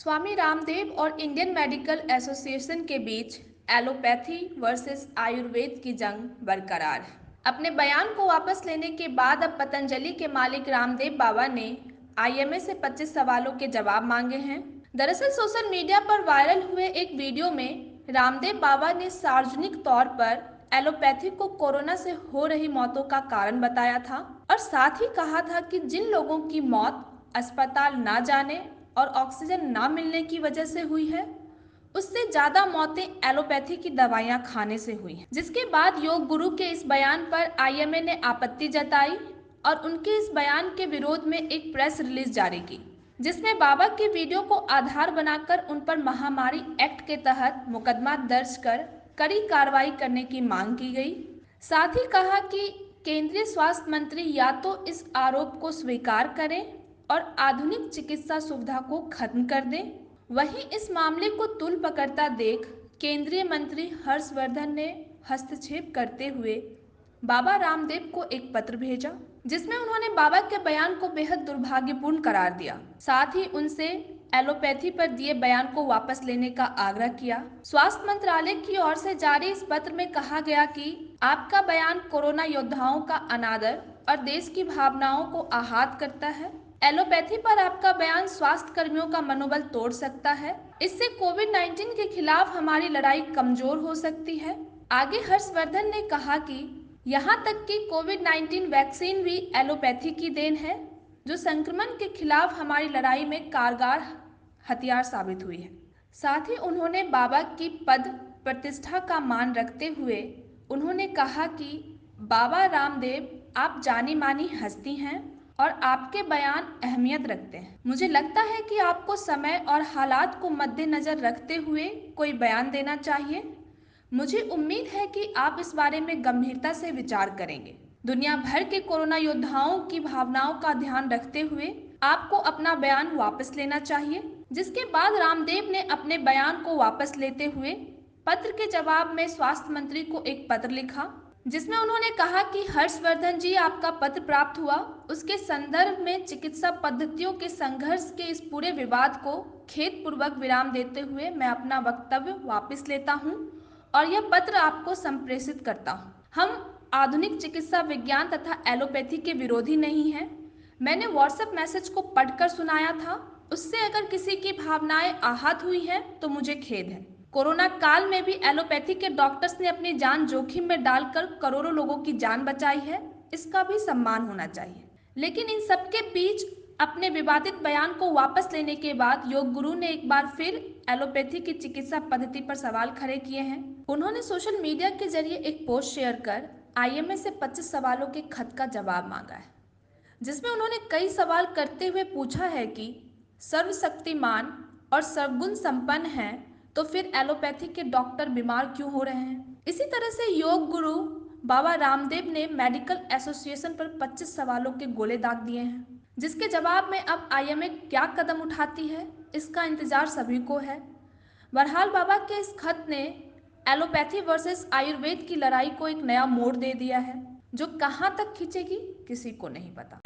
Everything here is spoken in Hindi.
स्वामी रामदेव और इंडियन मेडिकल एसोसिएशन के बीच एलोपैथी वर्सेस आयुर्वेद की जंग बरकरार है। अपने बयान को वापस लेने के बाद अब पतंजलि के मालिक रामदेव बाबा ने आईएमए से 25 सवालों के जवाब मांगे हैं। दरअसल सोशल मीडिया पर वायरल हुए एक वीडियो में रामदेव बाबा ने सार्वजनिक तौर पर एलोपैथी को कोरोना से हो रही मौतों का कारण बताया था और साथ ही कहा था कि जिन लोगों की मौत अस्पताल ना जाने और ऑक्सीजन ना मिलने की वजह से हुई है, उससे ज्यादा मौतें एलोपैथी की दवाइयां खाने से हुई हैं। जिसके बाद योग गुरु के इस बयान पर आईएमए ने आपत्ति जताई और उनके इस बयान के विरोध में एक प्रेस रिलीज जारी की, जिसमें बाबा के वीडियो को आधार बनाकर उन पर महामारी एक्ट के तहत मुकदमा दर्ज कर कड़ी कार्रवाई करने की मांग की गई। साथ ही कहा कि केंद्रीय स्वास्थ्य मंत्री या तो इस आरोप को स्वीकार करें और आधुनिक चिकित्सा सुविधा को खत्म कर दें। वहीं इस मामले को तूल पकड़ता देख केंद्रीय मंत्री हर्षवर्धन ने हस्तक्षेप करते हुए बाबा रामदेव को एक पत्र भेजा, जिसमें उन्होंने बाबा के बयान को बेहद दुर्भाग्यपूर्ण करार दिया। साथ ही उनसे एलोपैथी पर दिए बयान को वापस लेने का आग्रह किया। स्वास्थ्य मंत्रालय की ओर से जारी इस पत्र में कहा गया कि आपका बयान कोरोना योद्धाओं का अनादर और देश की भावनाओं को आहत करता है। एलोपैथी पर आपका बयान स्वास्थ्य कर्मियों का मनोबल तोड़ सकता है। इससे कोविड-19 के खिलाफ हमारी लड़ाई कमजोर हो सकती है। आगे हर्षवर्धन ने कहा कि यहाँ तक कि कोविड-19 वैक्सीन भी एलोपैथी की देन है, जो संक्रमण के खिलाफ हमारी लड़ाई में कारगर हथियार साबित हुई है। साथ ही उन्होंने बाबा की पद प्रतिष्ठा का मान रखते हुए उन्होंने कहा कि बाबा रामदेव आप जानी मानी हस्ती हैं और आपके बयान अहमियत रखते हैं। मुझे लगता है कि आपको समय और हालात को मद्देनजर रखते हुए कोई बयान देना चाहिए। मुझे उम्मीद है कि आप इस बारे में गंभीरता से विचार करेंगे। दुनिया भर के कोरोना योद्धाओं की भावनाओं का ध्यान रखते हुए आपको अपना बयान वापस लेना चाहिए। जिसके बाद रामदेव ने अपने बयान को वापस लेते हुए पत्र के जवाब में स्वास्थ्य मंत्री को एक पत्र लिखा, जिसमें उन्होंने कहा कि हर्षवर्धन जी, आपका पत्र प्राप्त हुआ, उसके संदर्भ में चिकित्सा पद्धतियों के संघर्ष के इस पूरे विवाद को खेदपूर्वक विराम देते हुए मैं अपना वक्तव्य वापस लेता हूं और यह पत्र आपको संप्रेषित करता हूं। हम आधुनिक चिकित्सा विज्ञान तथा एलोपैथी के विरोधी नहीं हैं। मैंने व्हाट्सएप मैसेज को पढ़कर सुनाया था, उससे अगर किसी की भावनाएं आहत हुई हैं तो मुझे खेद है। कोरोना काल में भी एलोपैथी के डॉक्टर्स ने अपनी जान जोखिम में डालकर करोड़ों लोगों की जान बचाई है, इसका भी सम्मान होना चाहिए। लेकिन इन सबके बीच अपने विवादित बयान को वापस लेने के बाद योग गुरु ने एक बार फिर एलोपैथी की चिकित्सा पद्धति पर सवाल खड़े किए हैं। उन्होंने सोशल मीडिया के जरिए एक पोस्ट शेयर कर आईएमए से 25 सवालों के खत का जवाब मांगा है, जिसमें उन्होंने कई सवाल करते हुए पूछा है कि सर्वशक्तिमान और सर्वगुण संपन्न हैं तो फिर एलोपैथी के डॉक्टर बीमार क्यों हो रहे हैं। इसी तरह से योग गुरु बाबा रामदेव ने मेडिकल एसोसिएशन पर 25 सवालों के गोले दाग दिए हैं, जिसके जवाब में अब आईएमए क्या कदम उठाती है, इसका इंतजार सभी को है। बहरहाल बाबा के इस खत ने एलोपैथी वर्सेस आयुर्वेद की लड़ाई को एक नया मोड़ दे दिया है, जो कहां तक खींचेगी किसी को नहीं पता।